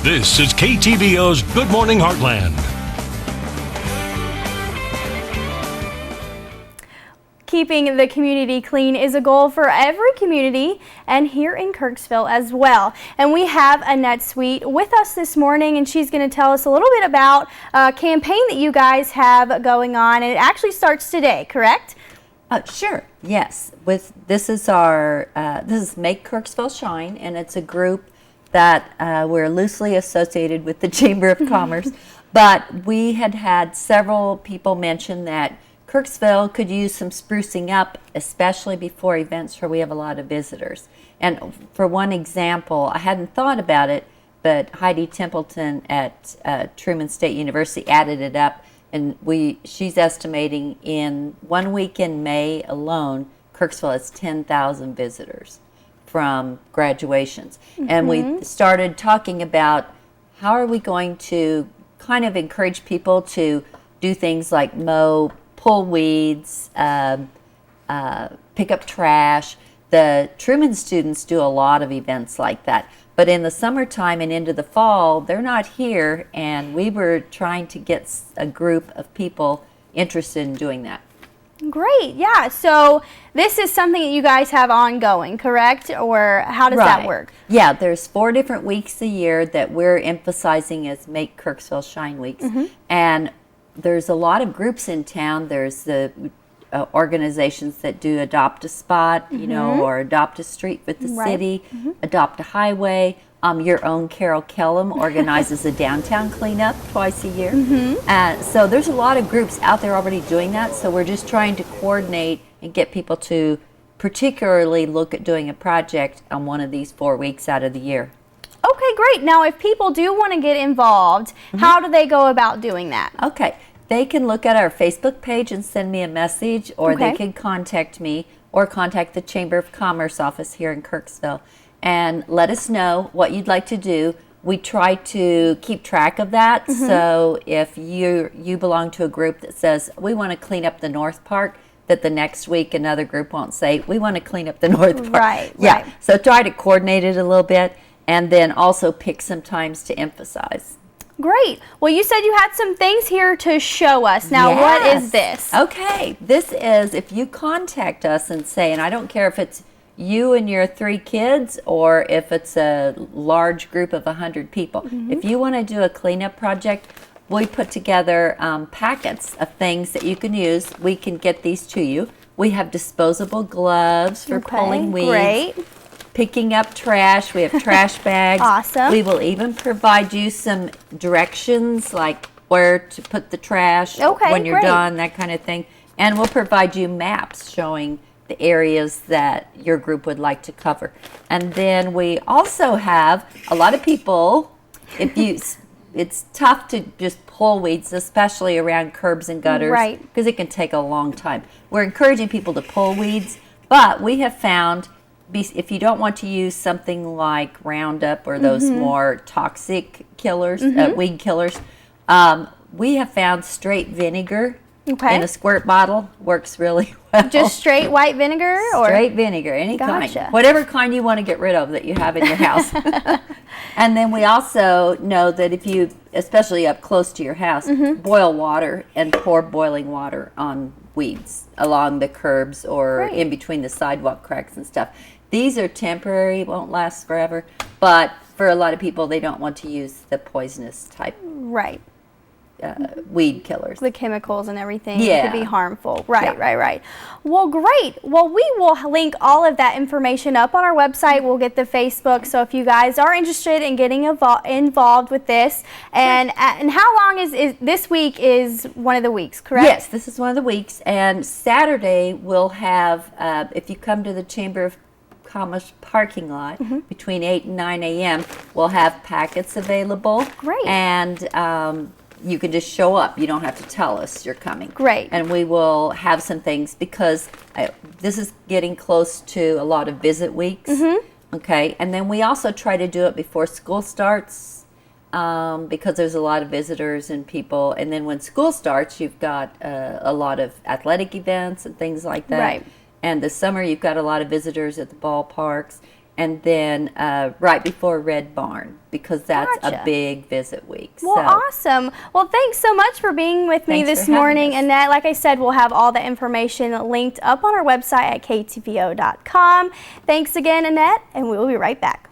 This is KTVO's Good Morning Heartland. Keeping the community clean is a goal for every community, and here in Kirksville as well. And we have Annette Sweet with us this morning, and she's going to tell us a little bit about a campaign that you guys have going on, and it actually starts today, correct? Sure. Yes. This is Make Kirksville Shine, and it's a group that we're loosely associated with the Chamber of Commerce. But we had several people mention that Kirksville could use some sprucing up, especially before events where we have a lot of visitors. And for one example, I hadn't thought about it, but Heidi Templeton at Truman State University added it up, and she's estimating in 1 week in May alone, Kirksville has 10,000 visitors from graduations. And we started talking about how are we going to kind of encourage people to do things like pull weeds, pick up trash. The Truman students do a lot of events like that. But in the summertime and into the fall, they're not here, and we were trying to get a group of people interested in doing that. Great, yeah. So this is something that you guys have ongoing, correct? Or how does that work? Yeah, there's 4 different weeks a year that we're emphasizing as Make Kirksville Shine Weeks. And there's a lot of groups in town. There's the organizations that do Adopt a Spot, or Adopt a Street with the city, Adopt a Highway. Your own Carol Kellum organizes a downtown cleanup twice a year. So there's a lot of groups out there already doing that. So we're just trying to coordinate and get people to particularly look at doing a project on one of these 4 weeks out of the year. Okay, great. Now, if people do want to get involved, how do they go about doing that? Okay, they can look at our Facebook page and send me a message, or they can contact me or contact the Chamber of Commerce office here in Kirksville and let us know what you'd like to do. We try to keep track of that. So if you belong to a group that says, we want to clean up the North Park, that the next week another group won't say, we want to clean up the North Park. Right. So try to coordinate it a little bit, and then also pick some times to emphasize. Great. Well, you said you had some things here to show us. Now, what is this? Okay. This is, if you contact us and say, and I don't care if it's you and your 3 kids or if it's a large group of 100 people. If you want to do a cleanup project, we put together packets of things that you can use. We can get these to you. We have disposable gloves for pulling weeds. Great. Picking up trash. We have trash bags. Awesome. We will even provide you some directions, like where to put the trash when you're done, that kind of thing. And we'll provide you maps showing the areas that your group would like to cover. And then we also have a lot of people, it's tough to just pull weeds, especially around curbs and gutters, because it can take a long time. We're encouraging people to pull weeds, but we have found if you don't want to use something like Roundup or those more toxic killers, weed killers, we have found straight vinegar in a squirt bottle works really well. Just straight white vinegar? Straight vinegar, any kind. Whatever kind you want to get rid of that you have in your house. And then we also know that if you, especially up close to your house, boil water and pour boiling water on weeds along the curbs or in between the sidewalk cracks and stuff. These are temporary, won't last forever, but for a lot of people, they don't want to use the poisonous type weed killers. The chemicals and everything could be harmful. Right. Well, great. Well, we will link all of that information up on our website. We'll get the Facebook. So if you guys are interested in getting involved with this, and how long is this week is one of the weeks, correct? Yes, this is one of the weeks. And Saturday we'll have, if you come to the Chamber of Commerce parking lot between 8 and 9 a.m., we'll have packets available. Great. And you can just show up. You don't have to tell us you're coming. Great. And we will have some things because this is getting close to a lot of visit weeks. Okay. And then we also try to do it before school starts because there's a lot of visitors and people. And then when school starts, you've got a lot of athletic events and things like that. Right. And this summer, you've got a lot of visitors at the ballparks. and then right before Red Barn, because that's Gotcha. a big visit week. Well, awesome. Well, thanks so much for being with me this morning, Annette. Like I said, we'll have all the information linked up on our website at ktvo.com. Thanks again, Annette, and we will be right back.